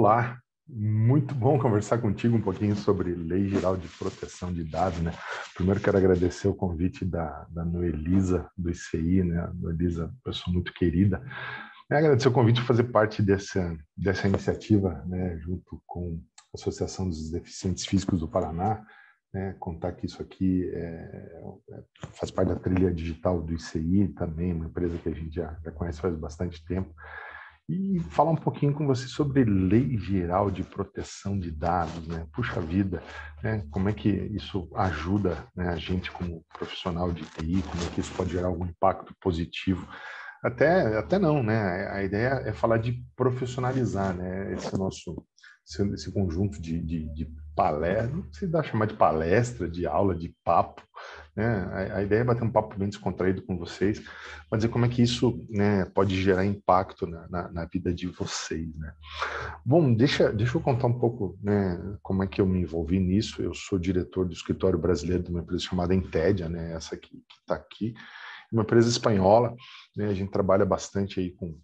Olá, muito bom conversar contigo um pouquinho sobre Lei Geral de Proteção de Dados, né? Primeiro quero agradecer o convite da Noelisa, do ICI, né? A Noelisa, pessoa muito querida. Agradecer o convite de fazer parte dessa iniciativa, né? Junto com a Associação dos Deficientes Físicos do Paraná, né? Contar que isso aqui faz parte da trilha digital do ICI também, uma empresa que a gente já conhece faz bastante tempo. E falar um pouquinho com você sobre Lei Geral de Proteção de Dados, né? Puxa vida, né? Como é que isso ajuda, né, a gente como profissional de TI, como é que isso pode gerar algum impacto positivo? Até não, né? A ideia é falar de profissionalizar, né? Esse conjunto de palestra, não se dá chamar de palestra, de aula, de papo, né? A ideia é bater um papo bem descontraído com vocês, mas dizer como é que isso, né, pode gerar impacto na vida de vocês, né? Bom, deixa eu contar um pouco, né, como é que eu me envolvi nisso. Eu sou diretor do escritório brasileiro de uma empresa chamada Intedia, né? Essa aqui que está aqui, uma empresa espanhola, né? A gente trabalha bastante aí com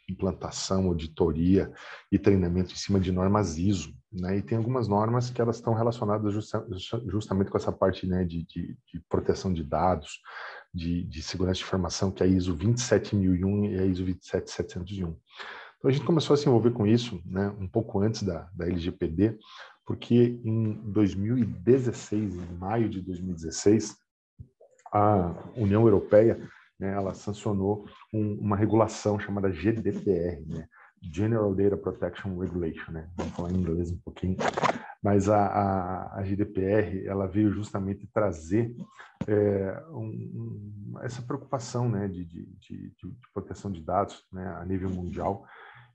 implantação, auditoria e treinamento em cima de normas ISO, né? E tem algumas normas que elas estão relacionadas justamente com essa parte, né, de proteção de dados, de segurança de informação, que é a ISO 27001 e a ISO 27701. Então a gente começou a se envolver com isso, né, um pouco antes da LGPD, porque em 2016, em maio de 2016, a União Europeia, né, ela sancionou uma regulação chamada GDPR, né, General Data Protection Regulation, né? Vamos falar em inglês um pouquinho, mas a GDPR ela veio justamente trazer essa preocupação, né, de proteção de dados, né, a nível mundial.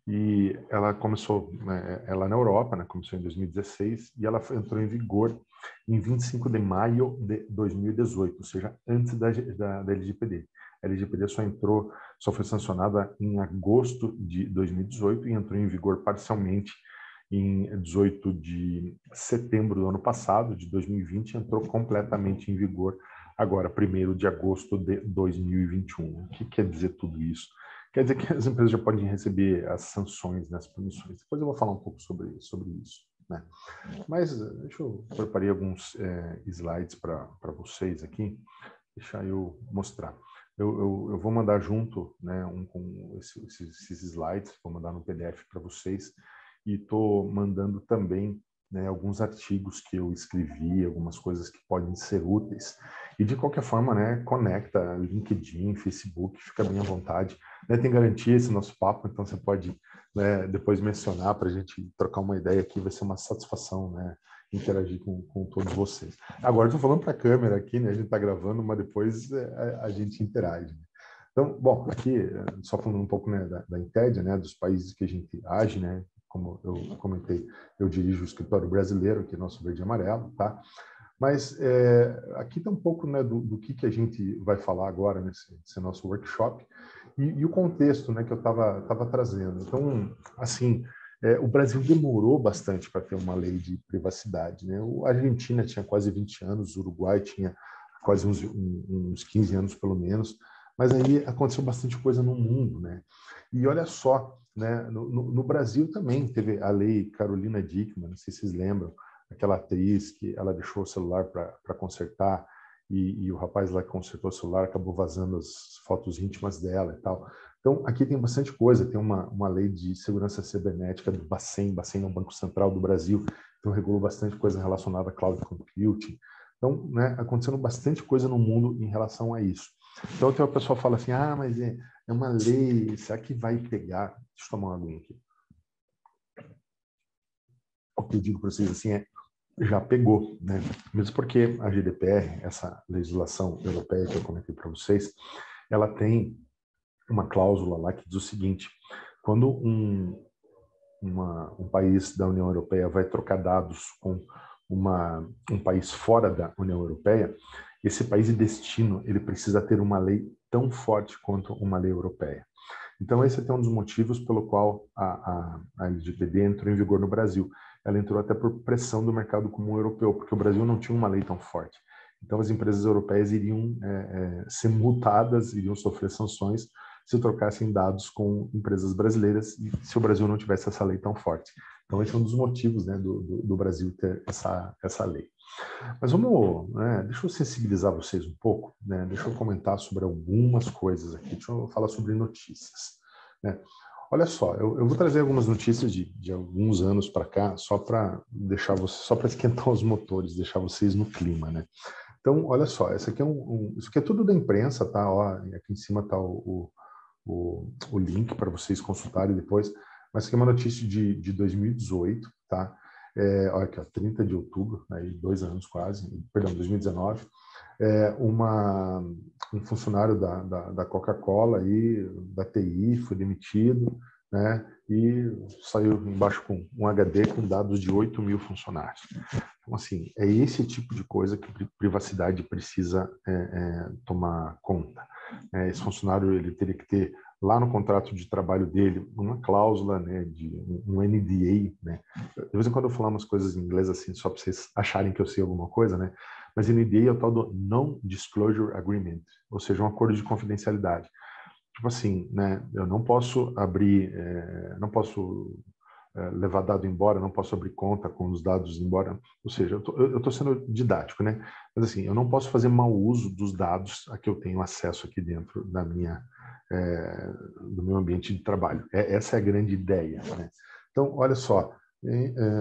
E ela começou, né, ela na Europa, né, começou em 2016 e ela entrou em vigor em 25 de maio de 2018, ou seja, antes da LGPD. A LGPD só foi sancionada em agosto de 2018 e entrou em vigor parcialmente em 18 de setembro do ano passado, de 2020, entrou completamente em vigor agora, 1º de agosto de 2021. O que quer dizer tudo isso? Quer dizer que as empresas já podem receber as sanções, né, as punições. Depois eu vou falar um pouco sobre isso, né? Mas deixa eu preparar alguns slides para vocês aqui. Deixa eu mostrar. Eu vou mandar junto, né, com esses slides, vou mandar no PDF para vocês. E estou mandando também, né, alguns artigos que eu escrevi, algumas coisas que podem ser úteis. E, de qualquer forma, né, conecta LinkedIn, Facebook, fica bem à vontade. Né, tem garantia esse nosso papo, então você pode, né, depois mencionar para a gente trocar uma ideia aqui, vai ser uma satisfação, né, interagir com todos vocês. Agora, estou falando para a câmera aqui, né, a gente está gravando, mas depois a gente interage. Então, bom, aqui, só falando um pouco, né, da Intedia, né, dos países que a gente age, né, como eu comentei, eu dirijo o escritório brasileiro, que é nosso verde e amarelo, tá? Mas aqui está um pouco, né, do que a gente vai falar agora nesse nosso workshop e o contexto, né, que eu estava trazendo. Então, assim, o Brasil demorou bastante para ter uma lei de privacidade, né? A Argentina tinha quase 20 anos, o Uruguai tinha quase uns 15 anos, pelo menos, mas aí aconteceu bastante coisa no mundo, né? E olha só, né, no Brasil também teve a lei Carolina Dickmann, não sei se vocês lembram, aquela atriz que ela deixou o celular para consertar e o rapaz lá que consertou o celular acabou vazando as fotos íntimas dela e tal. Então, aqui tem bastante coisa, tem uma lei de segurança cibernética do Bacen é um banco central do Brasil, então regulou bastante coisa relacionada a cloud computing. Então, né, acontecendo bastante coisa no mundo em relação a isso. Então, tem uma pessoa que fala assim, mas é uma lei, será que vai pegar? Deixa eu tomar uma aguinha aqui. O que eu digo para vocês assim já pegou, né? Mesmo porque a GDPR, essa legislação europeia que eu comentei para vocês, ela tem uma cláusula lá que diz o seguinte: quando um país da União Europeia vai trocar dados com um país fora da União Europeia, esse país de destino ele precisa ter uma lei tão forte quanto uma lei europeia. Então, esse é um dos motivos pelo qual a LGPD entrou em vigor no Brasil. Ela entrou até por pressão do mercado comum europeu, porque o Brasil não tinha uma lei tão forte. Então, as empresas europeias iriam ser multadas, iriam sofrer sanções se trocassem dados com empresas brasileiras e se o Brasil não tivesse essa lei tão forte. Então, esse é um dos motivos, né, do Brasil ter essa lei. Mas vamos, né, deixa eu sensibilizar vocês um pouco, né, deixa eu comentar sobre algumas coisas aqui, deixa eu falar sobre notícias, né. Olha só, eu vou trazer algumas notícias de alguns anos para cá, só para deixar vocês, só para esquentar os motores, deixar vocês no clima, né. Então, olha só, isso aqui isso aqui é tudo da imprensa, tá? Ó, aqui em cima está o link para vocês consultarem depois. Mas isso aqui é uma notícia de 2018, tá? Olha aqui, ó, 30 de outubro, aí 2 anos quase, perdão, 2019. Um funcionário da Coca-Cola aí, da TI, foi demitido, né? E saiu embaixo com um HD com dados de 8 mil funcionários. Então, assim, é esse tipo de coisa que a privacidade precisa tomar conta. Esse funcionário ele teria que ter lá no contrato de trabalho dele uma cláusula, né, de um NDA, né? De vez em quando eu falo umas coisas em inglês assim, só para vocês acharem que eu sei alguma coisa, né? Mas NDA é o tal do Non-Disclosure Agreement, ou seja, um acordo de confidencialidade. Tipo assim, né? Eu não posso abrir, não posso levar dado embora, não posso abrir conta com os dados embora. Ou seja, eu tô sendo didático, né? Mas assim, eu não posso fazer mau uso dos dados a que eu tenho acesso aqui dentro do meu ambiente de trabalho. Essa é a grande ideia, né? Então, olha só,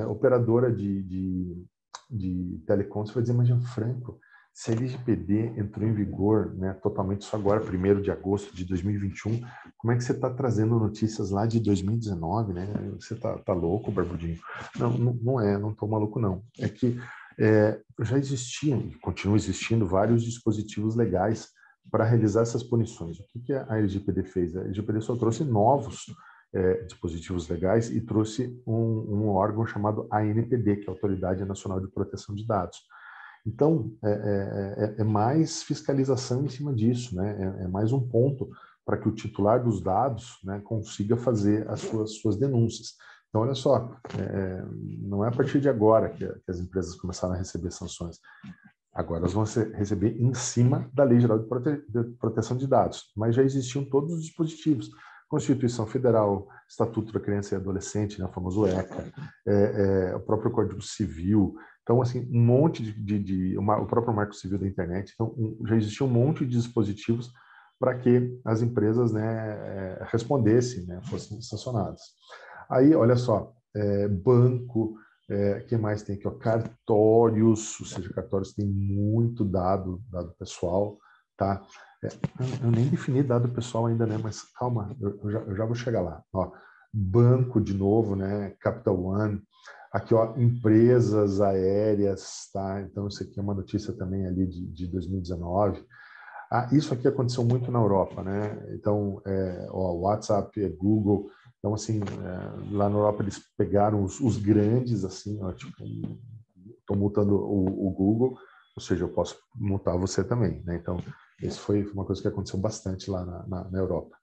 operadora de telecom, você vai dizer, mas Gianfranco, se a LGPD entrou em vigor, né, totalmente só agora, 1º de agosto de 2021, como é que você está trazendo notícias lá de 2019, né? Você tá louco, Barbudinho? Não estou maluco, não. É que já existiam, e continuam existindo, vários dispositivos legais para realizar essas punições. O que a LGPD fez? A LGPD só trouxe novos dispositivos legais e trouxe um órgão chamado ANPD, que é a Autoridade Nacional de Proteção de Dados. Então, é mais fiscalização em cima disso, né? É mais um ponto para que o titular dos dados, né, consiga fazer as suas denúncias. Então, olha só, não é a partir de agora que as empresas começaram a receber sanções. Agora elas vão receber em cima da Lei Geral de Proteção de Dados, mas já existiam todos os dispositivos. Constituição Federal, Estatuto da Criança e Adolescente, né, o famoso ECA, o próprio Código Civil. Então, assim, um monte o próprio Marco Civil da Internet. Então, já existia um monte de dispositivos para que as empresas, né, respondessem, né, fossem sancionadas. Aí, olha só, banco, que mais tem aqui? Ó, cartórios, ou seja, cartórios tem muito dado pessoal, tá? Eu nem defini dado pessoal ainda, né? Mas calma, eu já vou chegar lá. Ó, banco de novo, né? Capital One. Aqui, ó, empresas aéreas, tá? Então, isso aqui é uma notícia também ali de 2019. Isso aqui aconteceu muito na Europa, né? Então, WhatsApp, Google. Então, assim, lá na Europa eles pegaram os grandes, assim, ó, tipo, estou multando o Google, ou seja, eu posso multar você também, né? Então, isso foi uma coisa que aconteceu bastante lá na Europa.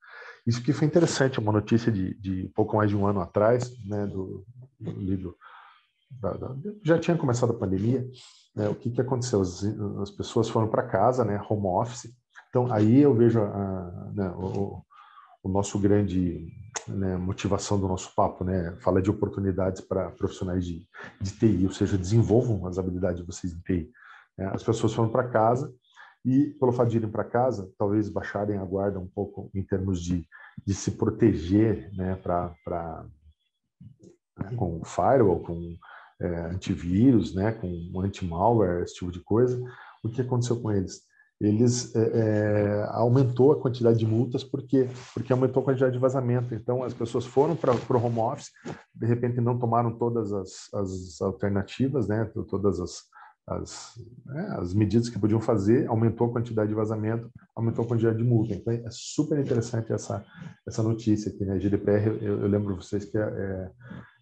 Isso que foi interessante, uma notícia de pouco mais de um ano atrás, né, já tinha começado a pandemia, né, o que aconteceu? As pessoas foram para casa, né, home office. Então, aí eu vejo né, o nosso grande, né, motivação do nosso papo, né, fala de oportunidades para profissionais de TI, ou seja, desenvolvam as habilidades de vocês em TI. As pessoas foram para casa e, pelo fato de irem para casa, talvez baixarem a guarda um pouco em termos de se proteger, né, com firewall, com antivírus, né, com anti-malware, esse tipo de coisa. O que aconteceu com eles? Eles aumentou a quantidade de multas porque aumentou a quantidade de vazamento. Então, as pessoas foram para o home office, de repente não tomaram todas as alternativas, né, todas as medidas que podiam fazer, aumentou a quantidade de vazamento, aumentou a quantidade de multa. Então, é super interessante essa notícia aqui, né? GDPR, eu lembro vocês que é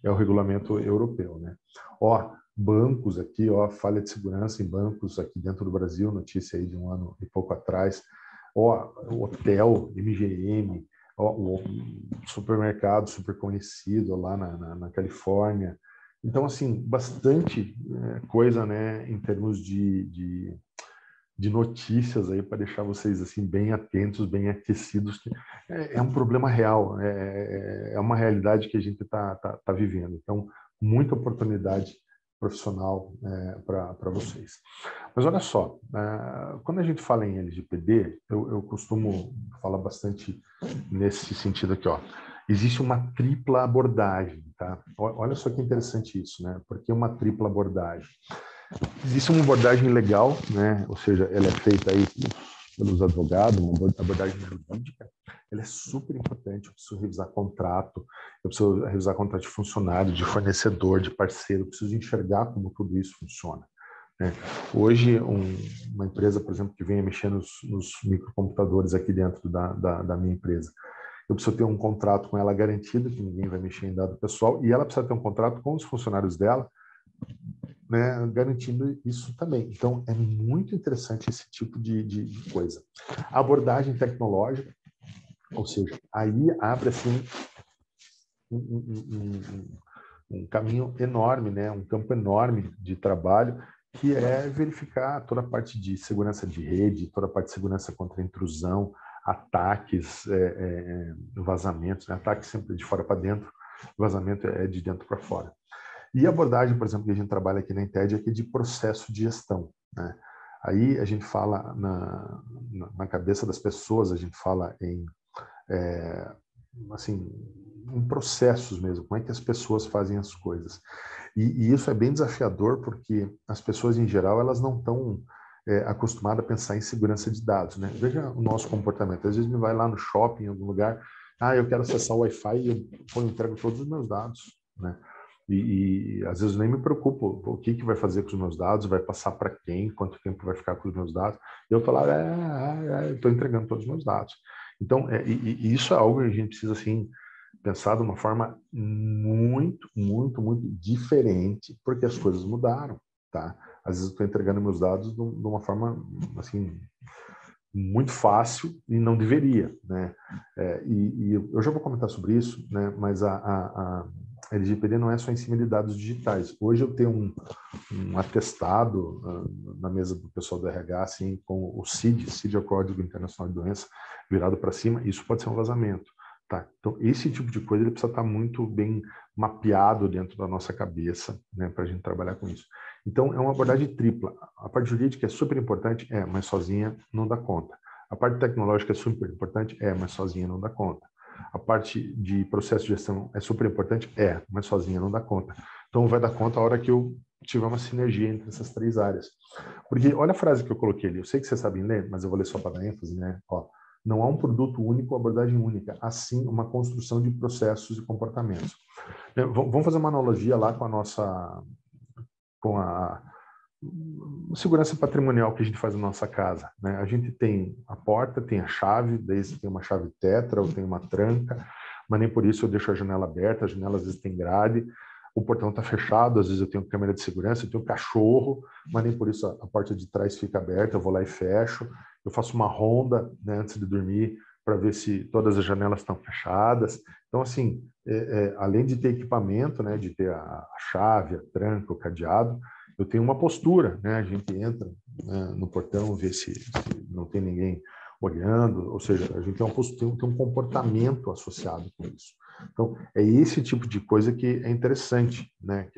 o regulamento europeu, né? Ó, bancos aqui, ó, falha de segurança em bancos aqui dentro do Brasil, notícia aí de um ano e pouco atrás. Ó, o hotel, MGM, ó, o supermercado super conhecido lá na Califórnia. Então, assim, bastante coisa, né, em termos de de notícias aí para deixar vocês assim bem atentos, bem aquecidos, que é um problema real, é uma realidade que a gente tá vivendo. Então, muita oportunidade profissional para vocês. Mas olha só, quando a gente fala em LGPD, eu costumo falar bastante nesse sentido aqui, ó. Existe uma tripla abordagem, tá? Olha só que interessante isso, né? Porque uma tripla abordagem. Existe uma abordagem legal, né? Ou seja, ela é feita aí pelos advogados, uma abordagem jurídica. Ela é super importante. Eu preciso revisar contrato, eu preciso revisar contrato de funcionário, de fornecedor, de parceiro. Eu preciso enxergar como tudo isso funciona, né? Hoje, uma empresa, por exemplo, que venha mexer nos microcomputadores aqui dentro da minha empresa, eu preciso ter um contrato com ela garantido, que ninguém vai mexer em dado pessoal, e ela precisa ter um contrato com os funcionários dela, né, garantindo isso também. Então, é muito interessante esse tipo de coisa. A abordagem tecnológica, ou seja, aí abre assim, um caminho enorme, né, um campo enorme de trabalho, que é verificar toda a parte de segurança de rede, toda a parte de segurança contra intrusão, ataques, vazamentos, né? Ataque sempre de fora para dentro, vazamento é de dentro para fora. E a abordagem, por exemplo, que a gente trabalha aqui na Inted é aqui de processo de gestão, né? Aí a gente fala na cabeça das pessoas, a gente fala assim, em processos mesmo, como é que as pessoas fazem as coisas. E isso é bem desafiador porque as pessoas, em geral, elas não estão acostumadas a pensar em segurança de dados, né? Veja o nosso comportamento. Às vezes me vai lá no shopping, em algum lugar, eu quero acessar o Wi-Fi e eu entrego todos os meus dados, né? E às vezes nem me preocupo o que vai fazer com os meus dados, vai passar para quem, quanto tempo vai ficar com os meus dados. E eu estou lá, estou entregando todos os meus dados. Então, e isso é algo que a gente precisa, assim, pensar de uma forma muito, muito, muito diferente, porque as coisas mudaram, tá? Às vezes eu estou entregando meus dados de uma forma, assim, muito fácil e não deveria, né? E eu já vou comentar sobre isso, né? Mas a LGPD não é só em cima de dados digitais. Hoje eu tenho um atestado na mesa do pessoal do RH, assim, com o CID é o Código Internacional de Doença, virado para cima, isso pode ser um vazamento, tá? Então, esse tipo de coisa ele precisa estar muito bem mapeado dentro da nossa cabeça, né, para a gente trabalhar com isso. Então, é uma abordagem tripla. A parte jurídica é super importante, mas sozinha não dá conta. A parte tecnológica é super importante, mas sozinha não dá conta. A parte de processo de gestão é super importante, mas sozinha não dá conta. Então, vai dar conta a hora que eu tiver uma sinergia entre essas três áreas. Porque, olha a frase que eu coloquei ali, eu sei que vocês sabem ler, mas eu vou ler só para dar ênfase, né? Ó, não há um produto único, abordagem única, assim uma construção de processos e comportamentos. Vamos fazer uma analogia lá com a segurança patrimonial que a gente faz na nossa casa, né? A gente tem a porta, tem a chave, daí você tem uma chave tetra, ou tem uma tranca, mas nem por isso eu deixo a janela aberta, a janela às vezes tem grade, o portão está fechado, às vezes eu tenho câmera de segurança, eu tenho cachorro, mas nem por isso a porta de trás fica aberta, eu vou lá e fecho, eu faço uma ronda, né, antes de dormir para ver se todas as janelas estão fechadas. Então, assim, além de ter equipamento, né, de ter a chave, a tranca, o cadeado, eu tenho uma postura, né? A gente entra, né, no portão, vê se não tem ninguém olhando, ou seja, a gente tem uma postura, tem um comportamento associado com isso. Então, é esse tipo de coisa que é interessante, né?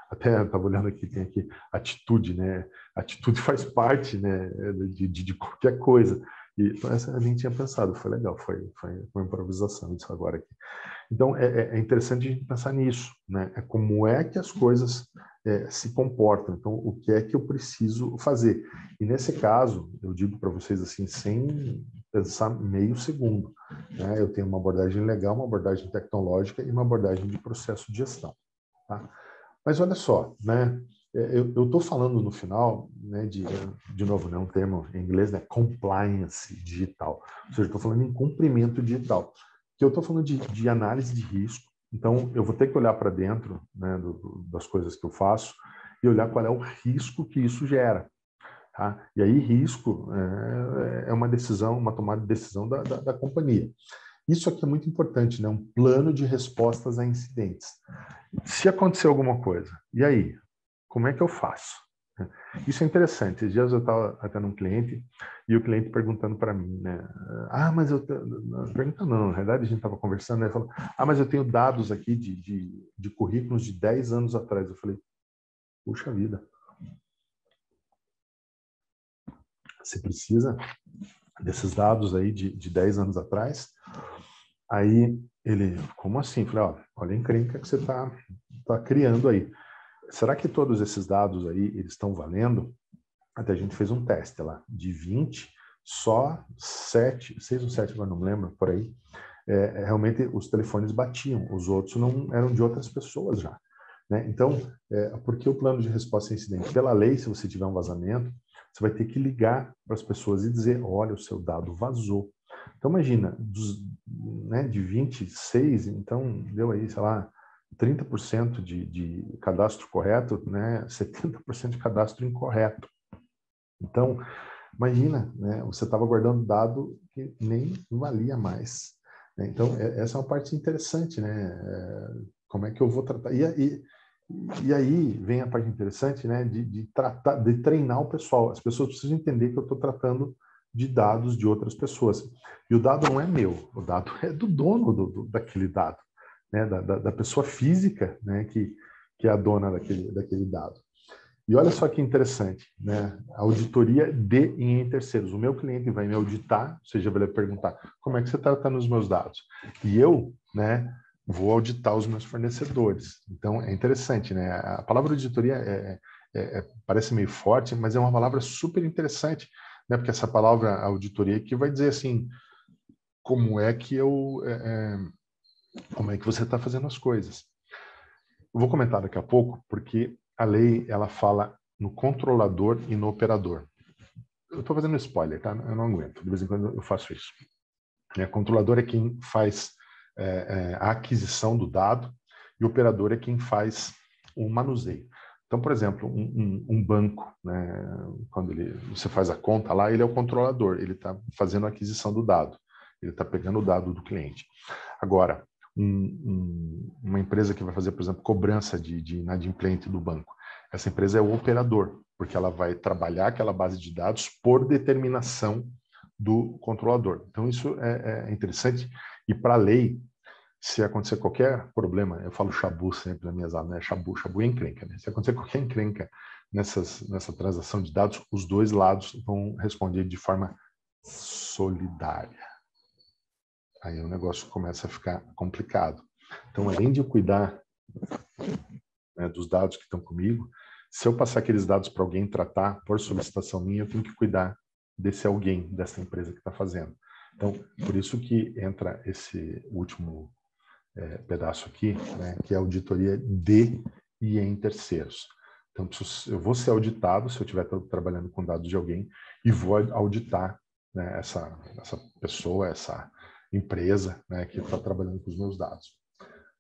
Até estava olhando aqui, tem aqui atitude, né? Atitude faz parte, né, de qualquer coisa. E essa a gente tinha pensado, foi legal, foi uma improvisação isso agora aqui. Então, é interessante a gente pensar nisso, né? É como é que as coisas se comportam. Então, o que é que eu preciso fazer? E nesse caso, eu digo para vocês assim, sem pensar meio segundo, né? Eu tenho uma abordagem legal, uma abordagem tecnológica e uma abordagem de processo de gestão, tá? Mas olha só, né? Eu estou falando no final, né, de novo, né, um termo em inglês, né, compliance digital. Ou seja, estou falando em cumprimento digital. Que eu estou falando de análise de risco. Então, eu vou ter que olhar para dentro, né, das coisas que eu faço e olhar qual é o risco que isso gera. Tá? E aí, risco é uma decisão, uma tomada de decisão da companhia. Isso aqui é muito importante, né? Um plano de respostas a incidentes. Se acontecer alguma coisa, e aí? Como é que eu faço? Isso é interessante. Esses dias eu estava até num cliente e o cliente perguntando para mim, né? Mas eu... Perguntando não, na realidade a gente estava conversando, né? Ele falou, mas eu tenho dados aqui de currículos de 10 anos atrás. Eu falei, puxa vida. Você precisa desses dados aí de 10 anos atrás? Aí ele, como assim? Eu falei, olha a encrenca que você está criando aí. Será que todos esses dados aí, eles estão valendo? Até a gente fez um teste lá, de 20, só 7, 6 ou 7, agora não me lembro, por aí, realmente os telefones batiam, os outros não eram de outras pessoas já. Né? Então, porque o plano de resposta a incidente? Pela lei, se você tiver um vazamento, você vai ter que ligar para as pessoas e dizer, olha, o seu dado vazou. Então, imagina, de 26, então deu aí, sei lá, 30% de cadastro correto, né? 70% de cadastro incorreto. Então, imagina, né? Você estava guardando dado que nem valia mais. Né? Então, essa é uma parte interessante, né? Como é que eu vou tratar? E aí vem a parte interessante, né? De treinar o pessoal. As pessoas precisam entender que eu estou tratando de dados de outras pessoas. E o dado não é meu, o dado é do dono daquele dado, né? Da pessoa física, né? Que é a dona daquele dado. E olha só que interessante, né? A auditoria de e em terceiros. O meu cliente vai me auditar, ou seja, vai perguntar como é que você está tratando os meus dados. E eu, né, vou auditar os meus fornecedores. Então, é interessante, né? A palavra auditoria parece meio forte, mas é uma palavra super interessante, né? Porque essa palavra auditoria que vai dizer assim, como é que como é que você está fazendo as coisas. Eu vou comentar daqui a pouco, porque a lei ela fala no controlador e no operador. Eu estou fazendo spoiler, tá? Eu não aguento. De vez em quando eu faço isso. Controlador é quem faz a aquisição do dado e o operador é quem faz o manuseio. Então, por exemplo, um banco, né, quando você faz a conta lá, ele é o controlador, ele está fazendo a aquisição do dado, ele está pegando o dado do cliente. Agora, uma empresa que vai fazer, por exemplo, cobrança de inadimplente do banco, essa empresa é o operador, porque ela vai trabalhar aquela base de dados por determinação do controlador. Então, isso é interessante. E para a lei, se acontecer qualquer problema, eu falo chabu sempre nas minhas aulas, né? Chabu é encrenca. Né? Se acontecer qualquer encrenca nessa transação de dados, os dois lados vão responder de forma solidária. Aí o negócio começa a ficar complicado. Então, além de eu cuidar, né, dos dados que estão comigo, se eu passar aqueles dados para alguém tratar por solicitação minha, eu tenho que cuidar desse alguém, dessa empresa que está fazendo. Então, por isso que entra esse último pedaço aqui, né, que é a auditoria de e em terceiros. Então, eu vou ser auditado se eu estiver trabalhando com dados de alguém e vou auditar, né, essa pessoa, essa empresa, né, que está trabalhando com os meus dados.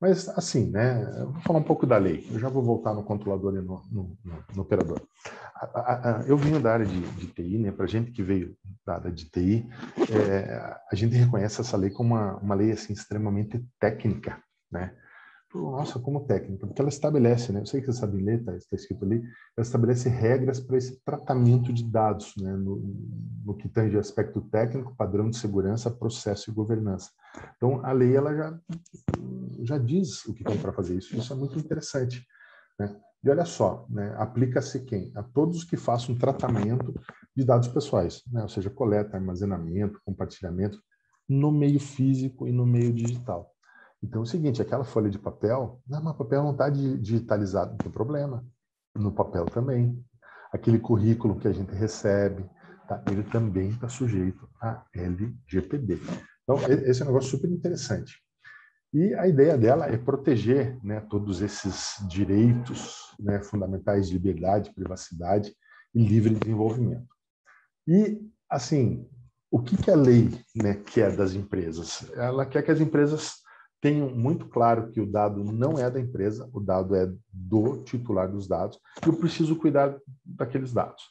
Mas, assim, né, eu vou falar um pouco da lei. Eu já vou voltar no controlador e no operador. Eu vim da área de TI, né, para gente que veio da área de TI, a gente reconhece essa lei como uma lei assim, extremamente técnica, né? Nossa, como técnica, porque ela estabelece, né? Eu sei que você sabe ler, está escrito ali, ela estabelece regras para esse tratamento de dados, né? No que tange aspecto técnico, padrão de segurança, processo e governança. Então, a lei ela já diz o que tem para fazer isso. Isso é muito interessante, né? E olha só, né? Aplica-se quem? A todos que façam tratamento de dados pessoais, né? Ou seja, coleta, armazenamento, compartilhamento no meio físico e no meio digital. Então é o seguinte, aquela folha de papel, mas o papel não está digitalizado, não tem problema. No papel também. Aquele currículo que a gente recebe, tá? Ele também está sujeito a LGPD. Então, esse é um negócio super interessante. E a ideia dela é proteger, né, todos esses direitos, né, fundamentais de liberdade, privacidade e livre desenvolvimento. E, assim, o que a lei, né, quer das empresas? Ela quer que as empresas tenham muito claro que o dado não é da empresa, o dado é do titular dos dados, e eu preciso cuidar daqueles dados.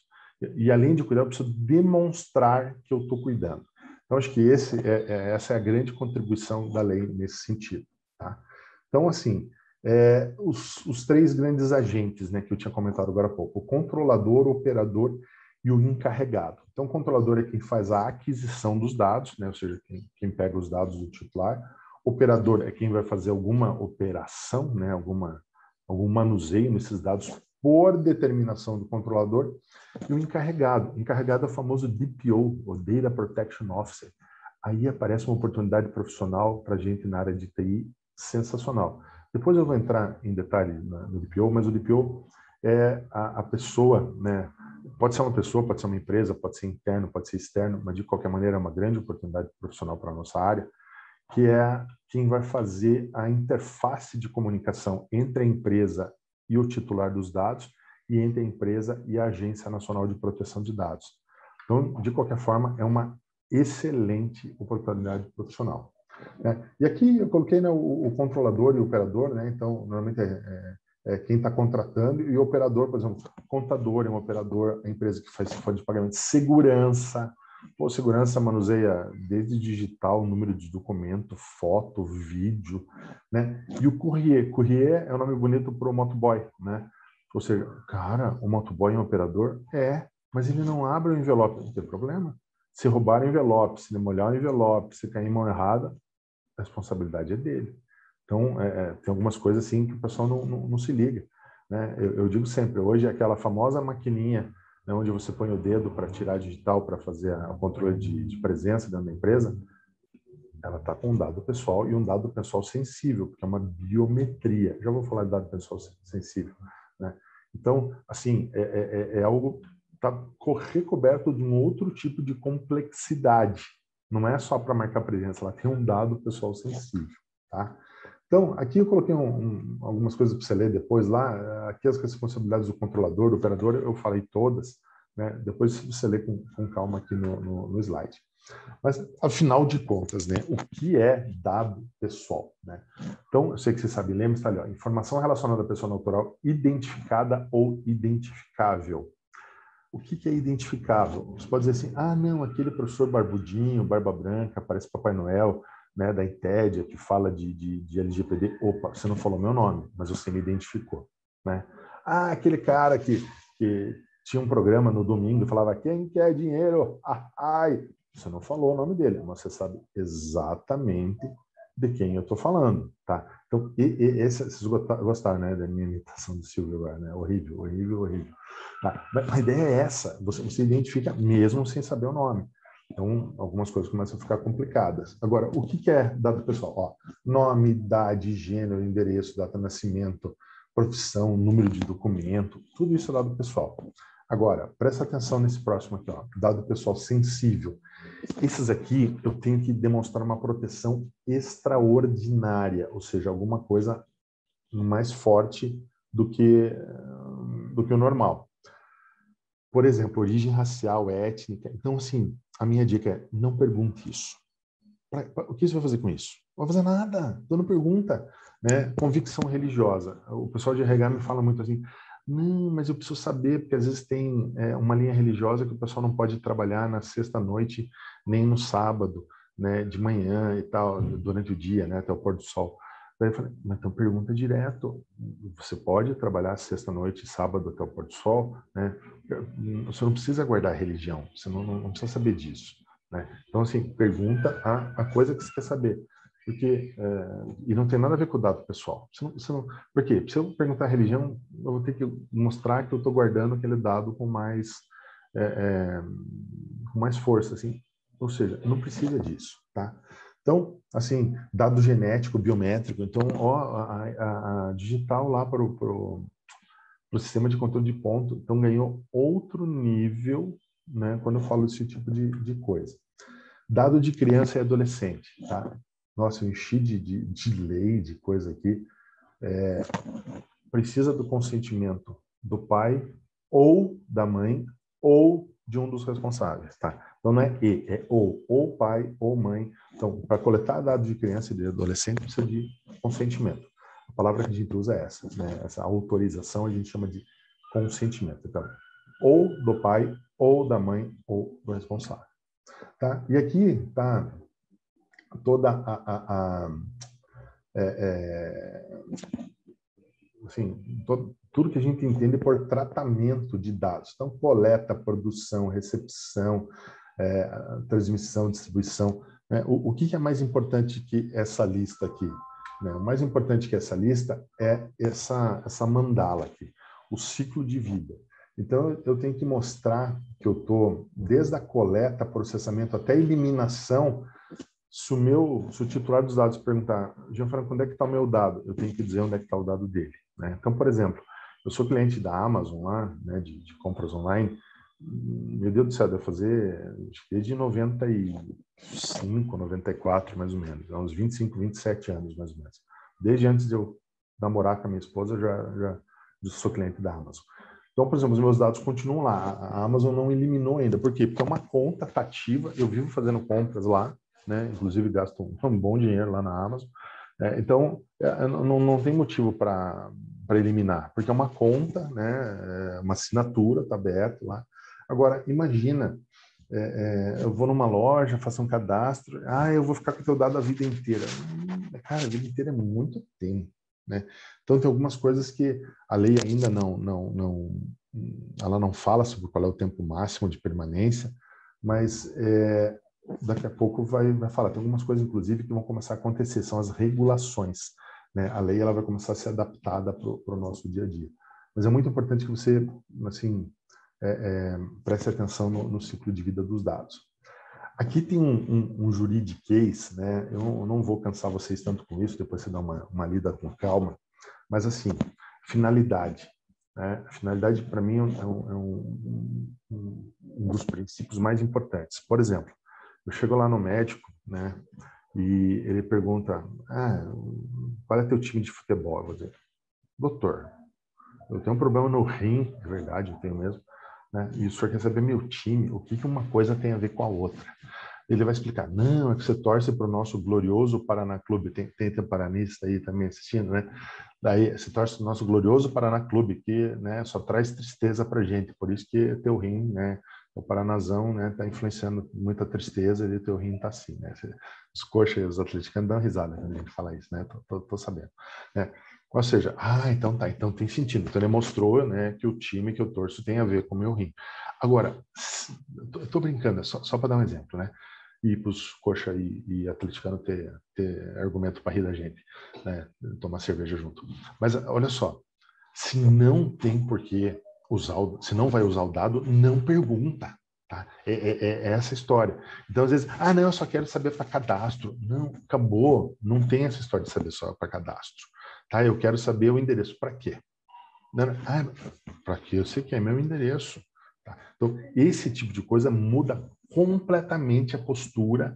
E além de cuidar, eu preciso demonstrar que eu estou cuidando. Então, acho que essa é a grande contribuição da lei nesse sentido. Tá? Então, assim, os três grandes agentes, né, que eu tinha comentado agora há pouco: o controlador, o operador e o encarregado. Então, o controlador é quem faz a aquisição dos dados, né, ou seja, quem pega os dados do titular. O operador é quem vai fazer alguma operação, né, algum manuseio nesses dados por determinação do controlador. E o encarregado é o famoso DPO, o Data Protection Officer. Aí aparece uma oportunidade profissional para a gente na área de TI sensacional. Depois eu vou entrar em detalhe no DPO, mas o DPO é a pessoa, né? Pode ser uma pessoa, pode ser uma empresa, pode ser interno, pode ser externo, mas de qualquer maneira é uma grande oportunidade profissional para a nossa área, que é quem vai fazer a interface de comunicação entre a empresa e o titular dos dados e entre a empresa e a Agência Nacional de Proteção de Dados. Então, de qualquer forma, é uma excelente oportunidade profissional. E aqui eu coloquei, né, o controlador e o operador, né? Então, normalmente quem está contratando, e o operador, por exemplo, contador é um operador, a empresa que faz folha de pagamento, segurança. Pô, segurança manuseia desde digital, número de documento, foto, vídeo, né? E o courrier. Courrier é um nome bonito para o motoboy, né? Ou seja, cara, o motoboy é um operador? Mas ele não abre o envelope, não tem problema. Se roubar o envelope, se molhar o envelope, se cair em mão errada, a responsabilidade é dele. Então, tem algumas coisas assim que o pessoal não se liga, né? Eu digo sempre, hoje aquela famosa maquininha, né, onde você põe o dedo para tirar digital, para fazer o controle de presença dentro da empresa, ela está com um dado pessoal, e um dado pessoal sensível, porque é uma biometria. Já vou falar de dado pessoal sensível, né? Então, assim, é algo está recoberto de um outro tipo de complexidade. Não é só para marcar presença, ela tem um dado pessoal sensível, tá? Então, aqui eu coloquei algumas coisas para você ler depois lá. Aqui as responsabilidades do controlador, do operador, eu falei todas, né? Depois você lê com calma aqui no slide. Mas, afinal de contas, né, o que é dado pessoal, né? Então, eu sei que você sabe, lembra, está ali, ó, informação relacionada à pessoa natural identificada ou identificável. O que é identificável? Você pode dizer assim, não, aquele professor barbudinho, barba branca, parece Papai Noel, né, da ITED, que fala de LGPD. Opa, você não falou meu nome, mas você me identificou, né? Aquele cara que tinha um programa no domingo e falava, quem quer dinheiro? Ai! Você não falou o nome dele, mas você sabe exatamente de quem eu estou falando, tá? Então, vocês gostaram, né, da minha imitação do Silvio agora, né? Horrível, horrível, horrível. Tá? A ideia é essa, você identifica mesmo sem saber o nome. Então, algumas coisas começam a ficar complicadas. Agora, o que é dado pessoal? Ó, nome, idade, gênero, endereço, data de nascimento, profissão, número de documento, tudo isso é dado pessoal. Agora, presta atenção nesse próximo aqui, ó, dado pessoal sensível. Esses aqui eu tenho que demonstrar uma proteção extraordinária, ou seja, alguma coisa mais forte do que o normal. Por exemplo, origem racial, étnica. Então, assim, a minha dica é não pergunte isso. O que você vai fazer com isso? Não vai fazer nada. Então não pergunta, né? Convicção religiosa. O pessoal de RH me fala muito assim, não, mas eu preciso saber, porque às vezes tem uma linha religiosa que o pessoal não pode trabalhar na sexta-noite, nem no sábado, né, de manhã e tal, durante o dia, né, até o pôr do sol. Daí eu falei, mas então pergunta direto. Você pode trabalhar sexta-noite, sábado até o pôr do sol, né? Você não precisa guardar a religião, você não precisa saber disso, né? Então, assim, pergunta a coisa que você quer saber. Porque, e não tem nada a ver com o dado pessoal. Por quê? Se eu perguntar a religião, eu vou ter que mostrar que eu estou guardando aquele dado com mais força, assim. Ou seja, não precisa disso, tá? Então, assim, dado genético, biométrico, então, a digital lá para o sistema de controle de ponto, então ganhou outro nível, né, quando eu falo desse tipo de coisa. Dado de criança e adolescente, tá? Nossa, eu enchi de lei, de coisa aqui. Precisa do consentimento do pai ou da mãe ou de um dos responsáveis, tá? Então não é é ou pai ou mãe. Então, para coletar dados de criança e de adolescente, precisa de consentimento. A palavra que a gente usa é essa, né? Essa autorização a gente chama de consentimento. Então, ou do pai, ou da mãe, ou do responsável. Tá? E aqui tá toda assim, tudo que a gente entende por tratamento de dados. Então, coleta, produção, recepção, transmissão, distribuição. Né? O que é mais importante que essa lista aqui? Né? O mais importante que essa lista é essa mandala aqui, o ciclo de vida. Então, eu tenho que mostrar que eu estou, desde a coleta, processamento até a eliminação. Se o titular dos dados perguntar, Gianfranco, onde é que está o meu dado? Eu tenho que dizer onde é que está o dado dele. Né? Então, por exemplo, eu sou cliente da Amazon lá, né, de compras online. Meu Deus do céu, deve fazer desde 95, 94, mais ou menos. Há uns 25, 27 anos, mais ou menos. Desde antes de eu namorar com a minha esposa, eu já sou cliente da Amazon. Então, por exemplo, os meus dados continuam lá. A Amazon não eliminou ainda. Por quê? Porque é uma conta ativa. Eu vivo fazendo compras lá, né? Inclusive gasto um bom dinheiro lá na Amazon. Então, não tem motivo para eliminar, porque é uma conta, né? Uma assinatura, está aberto lá. Agora, imagina, eu vou numa loja, faço um cadastro, eu vou ficar com o teu dado a vida inteira. Cara, a vida inteira é muito tempo. Né? Então, tem algumas coisas que a lei ainda ela não fala sobre qual é o tempo máximo de permanência, mas daqui a pouco vai falar. Tem algumas coisas, inclusive, que vão começar a acontecer, são as regulações. Né? A lei ela vai começar a ser adaptada para o nosso dia a dia. Mas é muito importante que você assim, preste atenção no ciclo de vida dos dados. Aqui tem um juridiquês, né? Eu não vou cansar vocês tanto com isso, depois você dá uma lida com calma, mas assim, finalidade. Né? A finalidade, para mim, é um dos princípios mais importantes. Por exemplo, eu chego lá no médico, né? E ele pergunta, qual é teu time de futebol? Eu vou dizer, doutor, eu tenho um problema no rim, é verdade, eu tenho mesmo, né? E o senhor quer saber meu time, o que uma coisa tem a ver com a outra? Ele vai explicar, não, é que você torce para o nosso glorioso Paraná Clube, tem paranista aí também assistindo, né? Daí você torce para o nosso glorioso Paraná Clube, que, né, só traz tristeza para gente, por isso que teu rim, né, o Paranazão, né, está influenciando muita tristeza e teu rim está assim, né? Os coxas e os atleticanos dão risada quando a gente fala isso, né? Tô sabendo. Né? Ou seja, então tá, então tem sentido. Então ele mostrou, né, que o time que eu torço tem a ver com o meu rim. Agora, eu tô brincando, só para dar um exemplo, né? E para os coxa e atleticano ter argumento para rir da gente, né? Tomar cerveja junto. Mas olha só, se não tem porquê usar, se não vai usar o dado, não pergunta. Tá? É essa história. Então, às vezes, não, eu só quero saber para cadastro. Não, acabou. Não tem essa história de saber só para cadastro. Tá? Eu quero saber o endereço. Para quê? Para quê? Eu sei que é meu endereço. Tá? Então, esse tipo de coisa muda completamente a postura,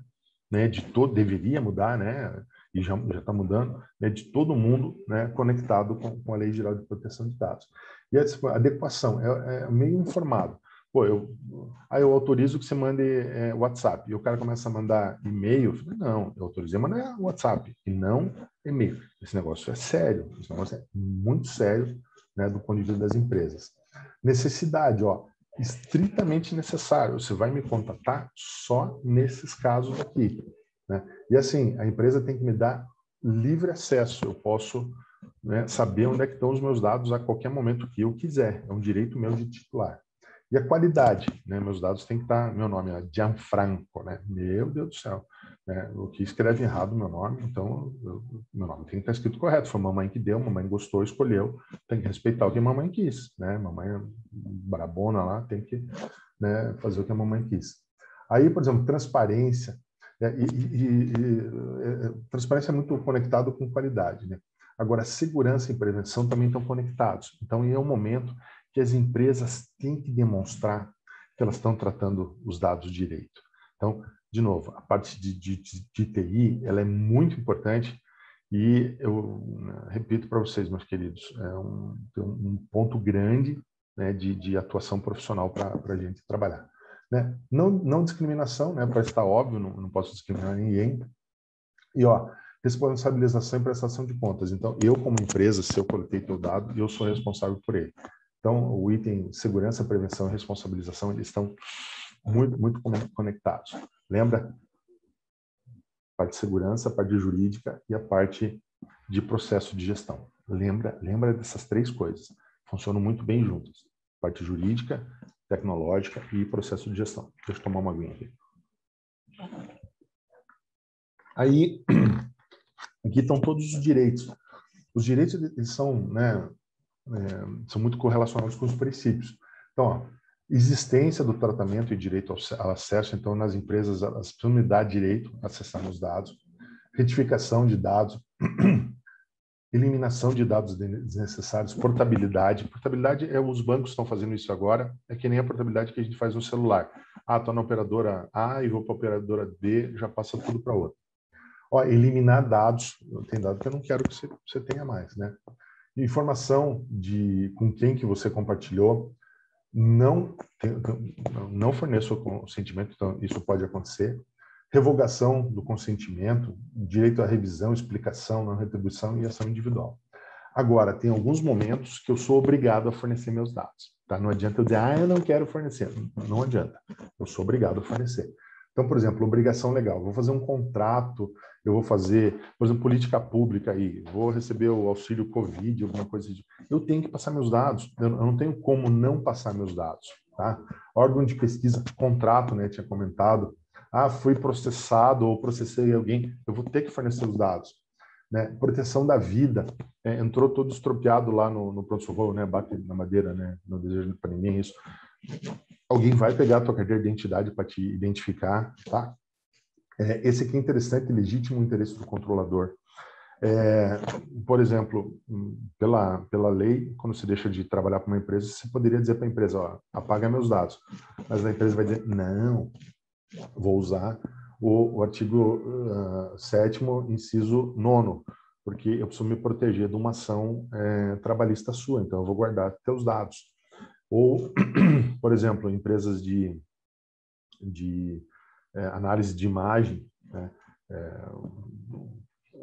né, de todo, deveria mudar, né, e já está mudando, né, de todo mundo, né, conectado com a Lei Geral de Proteção de Dados. E a adequação é meio informado. Pô, eu autorizo que você mande WhatsApp. E o cara começa a mandar e-mail. Eu falei, não, eu autorizei a mandar WhatsApp e não e-mail. Esse negócio é sério. Esse negócio é muito sério, né, do ponto de vista das empresas. Necessidade, estritamente necessário. Você vai me contatar só nesses casos aqui. Né? E assim, a empresa tem que me dar livre acesso. Eu posso, né, saber onde é que estão os meus dados a qualquer momento que eu quiser. É um direito meu de titular. E a qualidade, né? Meus dados têm que estar, meu nome é Gianfranco, né? Meu Deus do céu, né? O que escreve errado meu nome, então meu nome tem que estar escrito correto. Foi a mamãe que deu, mamãe gostou, escolheu, tem que respeitar o que a mamãe quis, né? Mamãe brabona lá tem que, né, fazer o que a mamãe quis. Aí, por exemplo, transparência, né? Transparência é muito conectado com qualidade, né? Agora, segurança e prevenção também estão conectados. Então, é um momento que as empresas têm que demonstrar que elas estão tratando os dados direito. Então, de novo, a parte de TI, ela é muito importante e eu repito para vocês, meus queridos, um ponto grande, né, de atuação profissional para a gente trabalhar. Né? Não discriminação, né, para estar óbvio, não posso discriminar ninguém. E, responsabilização e prestação de contas. Então, eu como empresa, se eu coletei teu dado, eu sou responsável por ele. Então, o item segurança, prevenção e responsabilização, eles estão muito, muito conectados. Lembra? A parte de segurança, a parte jurídica e a parte de processo de gestão. Lembra dessas três coisas. Funcionam muito bem juntas. Parte jurídica, tecnológica e processo de gestão. Deixa eu tomar uma aguinha aqui. Aí, aqui estão todos os direitos. Os direitos eles são, né, são muito correlacionados com os princípios. Então, ó, existência do tratamento e direito ao acesso. Então, nas empresas, elas precisam me dar direito a acessar os dados. Retificação de dados. Eliminação de dados desnecessários, portabilidade. Portabilidade os bancos estão fazendo isso agora, é que nem a portabilidade que a gente faz no celular. Estou na operadora A e vou para a operadora B, já passa tudo para outra. Eliminar dados, tem dado que eu não quero que você tenha mais, né? Informação com quem que você compartilhou, não forneça o consentimento, então isso pode acontecer. Revogação do consentimento, direito à revisão, explicação, não retribuição e ação individual. Agora, tem alguns momentos que eu sou obrigado a fornecer meus dados. Tá? Não adianta eu dizer, eu não quero fornecer. Não adianta. Eu sou obrigado a fornecer. Então, por exemplo, obrigação legal. Eu vou fazer um contrato, eu vou fazer, por exemplo, política pública aí, vou receber o auxílio Covid, alguma coisa assim. Eu tenho que passar meus dados. Eu não tenho como não passar meus dados. Tá? Órgão de pesquisa, contrato, né? Tinha comentado. Fui processado ou processei alguém, eu vou ter que fornecer os dados. Né? Proteção da vida, entrou todo estropiado lá no pronto-socorro, né? Bate na madeira, né? Não desejo para ninguém isso. Alguém vai pegar a tua carteira de identidade para te identificar, tá? Esse aqui é interessante, legítimo interesse do controlador. Por exemplo, pela lei, quando você deixa de trabalhar para uma empresa, você poderia dizer para a empresa, apaga meus dados. Mas a empresa vai dizer, não, vou usar o artigo 7º, inciso 9º, porque eu preciso me proteger de uma ação trabalhista sua, então eu vou guardar teus dados. Ou, por exemplo, empresas de análise de imagem, né?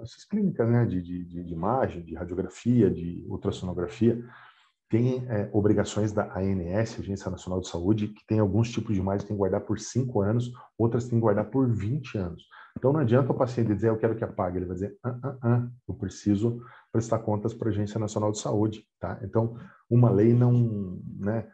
Essas clínicas, né? de imagem, de radiografia, de ultrassonografia, tem obrigações da ANS, Agência Nacional de Saúde, que tem alguns tipos de imagens que tem que guardar por 5 anos, outras tem que guardar por 20 anos. Então, não adianta o paciente dizer, eu quero que apague. Ele vai dizer, eu preciso prestar contas para a Agência Nacional de Saúde. Tá? Então, uma lei não... né,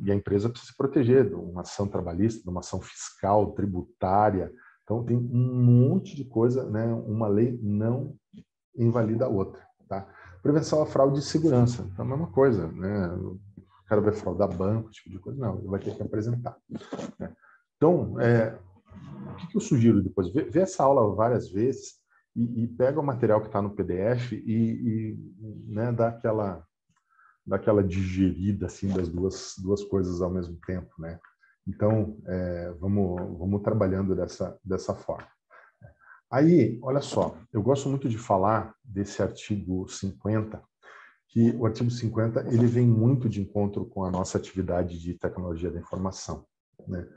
e a empresa precisa se proteger de uma ação trabalhista, de uma ação fiscal, tributária. Então, tem um monte de coisa, né? Uma lei não invalida a outra. Tá? Prevenção à fraude e segurança. Então, é a mesma coisa, né? O cara vai fraudar banco, esse tipo de coisa. Não, ele vai ter que apresentar. Né? Então, o que eu sugiro depois? Vê essa aula várias vezes e pega o material que está no PDF e né, dá aquela digerida assim, das duas coisas ao mesmo tempo. Né? Então, vamos trabalhando dessa forma. Aí, olha só, eu gosto muito de falar desse artigo 50, que o artigo 50 ele vem muito de encontro com a nossa atividade de tecnologia da informação. Né?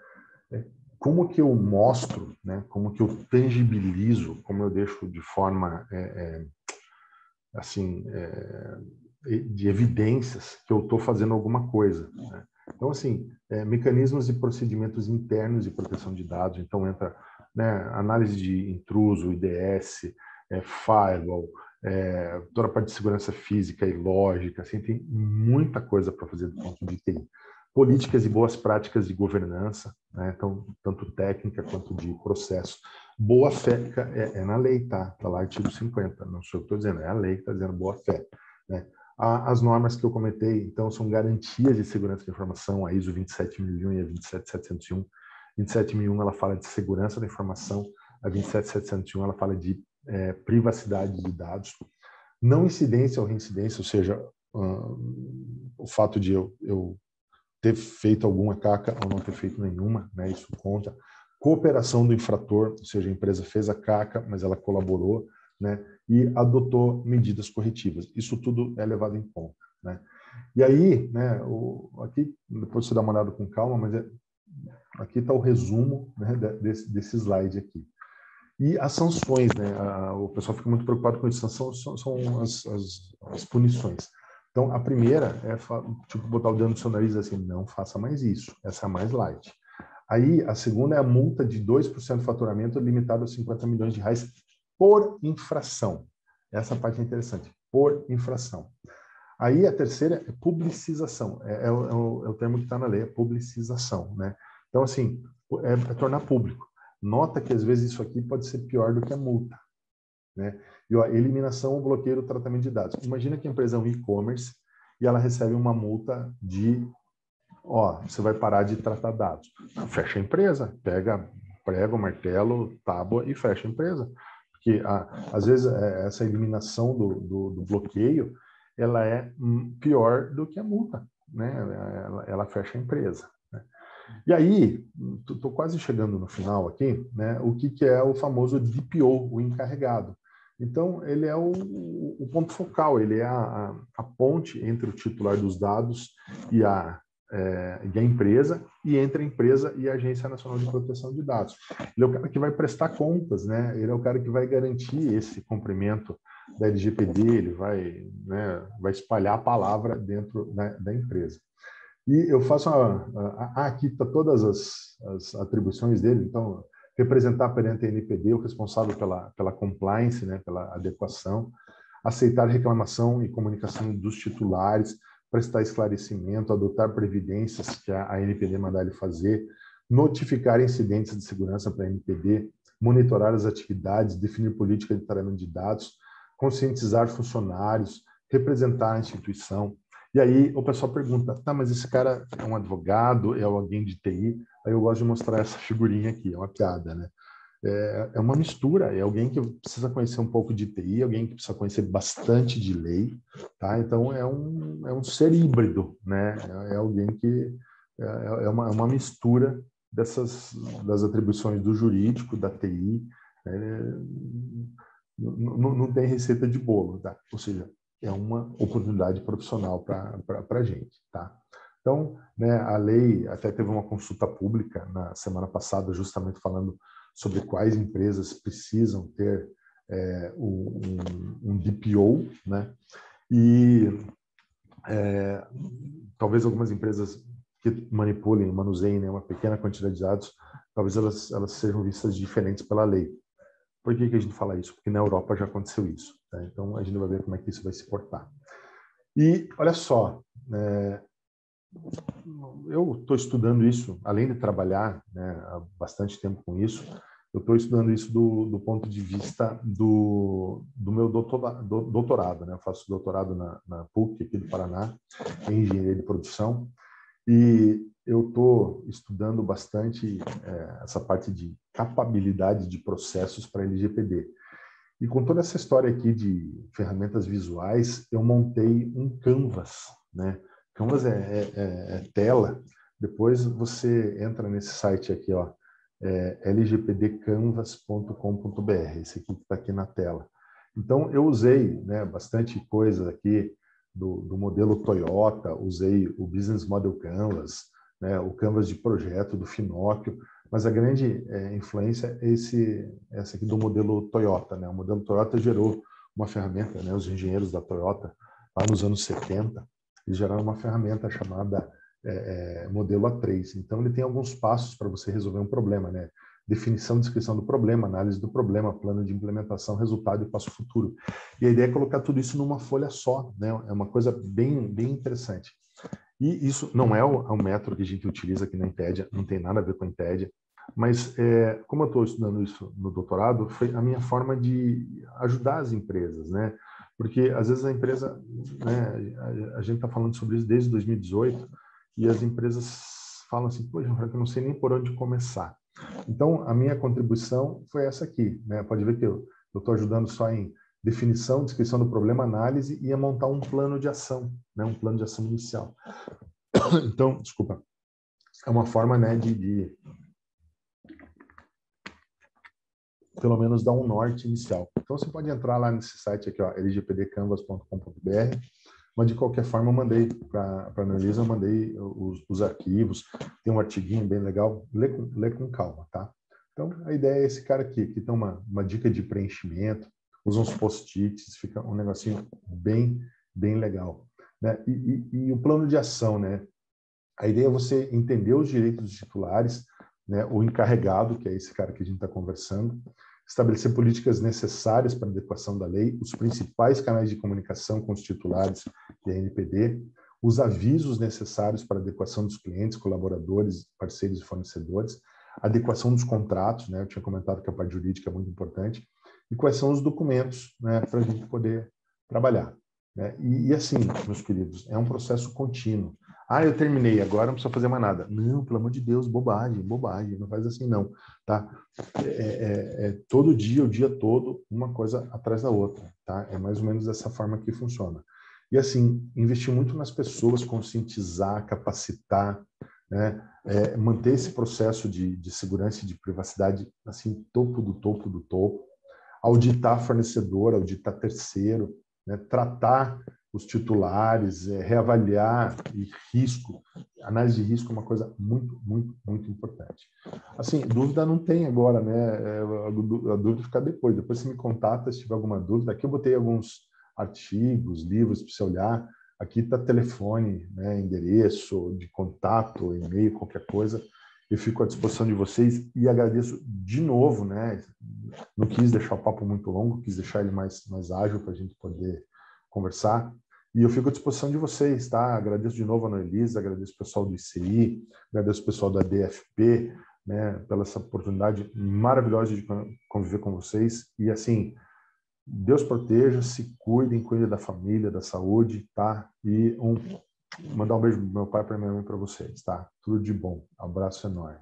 Como que eu mostro, né? Como que eu tangibilizo, como eu deixo de forma de evidências que eu estou fazendo alguma coisa. Né? Então, assim, mecanismos e procedimentos internos de proteção de dados, então entra né, análise de intruso, IDS, firewall, toda a parte de segurança física e lógica, assim, tem muita coisa para fazer do ponto de TI. Políticas e boas práticas de governança, né, então, tanto técnica quanto de processo. Boa fé é na lei, tá? Está lá artigo 50, não sou eu que estou dizendo, é a lei que está dizendo boa fé. Né? As normas que eu comentei, então, são garantias de segurança de informação, a ISO 27001 e a 27701. 27001 ela fala de segurança da informação, a 27701 ela fala de privacidade de dados, não incidência ou reincidência, ou seja, o fato de eu ter feito alguma caca ou não ter feito nenhuma, né, isso conta. Cooperação do infrator, ou seja, a empresa fez a caca, mas ela colaborou, né, e adotou medidas corretivas. Isso tudo é levado em conta. Né? E aí, né, aqui, depois você dá uma olhada com calma, mas aqui está o resumo né, desse slide aqui. E as sanções, né? O pessoal fica muito preocupado com isso, são as punições. Então, a primeira é tipo, botar o dedo no seu nariz assim, não faça mais isso, essa é a mais light. Aí, a segunda é a multa de 2% do faturamento limitada a 50 milhões de reais por infração. Essa parte é interessante. por infração. Aí a terceira é publicização, é o termo que está na lei, é publicização, né? Então, assim, é tornar público. Nota que, às vezes, isso aqui pode ser pior do que a multa, né? E a eliminação ou bloqueio do tratamento de dados. Imagina que a empresa é um e-commerce e ela recebe uma multa de, você vai parar de tratar dados. Fecha a empresa, pega prego, martelo, tábua e fecha a empresa. Porque, às vezes, essa eliminação do bloqueio, ela é pior do que a multa, né? Ela fecha a empresa, né? E aí, estou quase chegando no final aqui, né? O que é o famoso DPO, o encarregado. Então, ele é o ponto focal, ele é a ponte entre o titular dos dados e a empresa, e entre a empresa e a Agência Nacional de Proteção de Dados. Ele é o cara que vai prestar contas, né? Ele é o cara que vai garantir esse cumprimento da LGPD, ele vai, né, vai espalhar a palavra dentro, né, da empresa. E eu faço aqui está todas as atribuições dele. Então, representar perante a NPD o responsável pela compliance, né, pela adequação, aceitar reclamação e comunicação dos titulares, prestar esclarecimento, adotar previdências que a NPD mandar ele fazer, notificar incidentes de segurança para a NPD, monitorar as atividades, definir política de tratamento de dados, conscientizar funcionários, representar a instituição. E aí o pessoal pergunta, tá, mas esse cara é um advogado, é alguém de TI? Aí eu gosto de mostrar essa figurinha aqui, é uma piada, né? É uma mistura, é alguém que precisa conhecer um pouco de TI, alguém que precisa conhecer bastante de lei, tá? Então é um ser híbrido, né? É alguém que é uma mistura das atribuições do jurídico, da TI, não tem receita de bolo, tá? Ou seja, é uma oportunidade profissional para a gente, tá? Então, né, a lei até teve uma consulta pública na semana passada, justamente falando sobre quais empresas precisam ter um DPO, né? E talvez algumas empresas que manipulem, manuseiem, né, uma pequena quantidade de dados, talvez elas sejam vistas diferentes pela lei. Por que a gente fala isso? Porque na Europa já aconteceu isso, tá? Então a gente vai ver como é que isso vai se portar. E olha só, eu estou estudando isso, além de trabalhar, né, há bastante tempo com isso, eu estou estudando isso do ponto de vista do meu doutorado, né? Eu faço doutorado na PUC aqui do Paraná, em engenharia de produção, e eu estou estudando bastante essa parte de capabilidade de processos para LGPD. E com toda essa história aqui de ferramentas visuais, eu montei um Canvas, né? Canvas é tela. Depois você entra nesse site aqui, ó, lgpdcanvas.com.br. Esse aqui que está aqui na tela. Então, eu usei, né, bastante coisa aqui do modelo Toyota, usei o Business Model Canvas, né, o Canvas de projeto do Finóquio, mas a grande influência é essa aqui do modelo Toyota, né? O modelo Toyota gerou uma ferramenta, né? Os engenheiros da Toyota, lá nos anos 70, eles geraram uma ferramenta chamada modelo A3. Então, ele tem alguns passos para você resolver um problema, né? Definição, descrição do problema, análise do problema, plano de implementação, resultado e passo futuro. E a ideia é colocar tudo isso numa folha só, né? É uma coisa bem, bem interessante. E isso não é o método que a gente utiliza aqui na Intedia, não tem nada a ver com a Intedia, mas como eu estou estudando isso no doutorado, foi a minha forma de ajudar as empresas, né? Porque às vezes a empresa, né, a gente está falando sobre isso desde 2018 e as empresas falam assim, poxa, eu não sei nem por onde começar. Então, a minha contribuição foi essa aqui, né? Pode ver que eu estou ajudando só em definição, descrição do problema, análise e a montar um plano de ação, né? Um plano de ação inicial. Então, desculpa, é uma forma, né, de pelo menos dar um norte inicial. Então, você pode entrar lá nesse site aqui, ó, lgpdcanvas.com.br, mas de qualquer forma eu mandei para a Annalisa, eu mandei os arquivos, tem um artiguinho bem legal, lê com calma, tá? Então, a ideia é esse cara aqui, que tem uma dica de preenchimento, usa uns post-its, fica um negocinho bem, bem legal, né? E o plano de ação, né? A ideia é você entender os direitos dos titulares, né? O encarregado, que é esse cara que a gente está conversando, estabelecer políticas necessárias para a adequação da lei, os principais canais de comunicação com os titulares e a NPD, os avisos necessários para a adequação dos clientes, colaboradores, parceiros e fornecedores, adequação dos contratos, né? Eu tinha comentado que a parte jurídica é muito importante, e quais são os documentos, né, para a gente poder trabalhar, né? E assim, meus queridos, é um processo contínuo. Ah, eu terminei, agora não precisa fazer mais nada. Não, pelo amor de Deus, bobagem, bobagem, não faz assim não, tá? Todo dia, o dia todo, uma coisa atrás da outra, tá? É mais ou menos dessa forma que funciona. E assim, investir muito nas pessoas, conscientizar, capacitar, né? Manter esse processo de segurança e de privacidade assim, topo do topo do topo, auditar fornecedor, auditar terceiro, né? Tratar os titulares, reavaliar e risco. Análise de risco é uma coisa muito, muito, muito importante. Assim, dúvida não tem agora, né? A dúvida fica depois. Depois você me contata se tiver alguma dúvida. Aqui eu botei alguns artigos, livros para você olhar. Aqui está telefone, né? Endereço de contato, e-mail, qualquer coisa. Eu fico à disposição de vocês e agradeço de novo, né? Não quis deixar o papo muito longo, quis deixar ele mais ágil para a gente poder conversar. E eu fico à disposição de vocês, tá? Agradeço de novo a Ana Elisa, agradeço o pessoal do ICI, agradeço o pessoal da DFP, né, pela essa oportunidade maravilhosa de conviver com vocês. E assim, Deus proteja, se cuidem, cuidem da família, da saúde, tá? E mandar um beijo do meu pai para minha mãe para vocês, tá? Tudo de bom. Abraço enorme.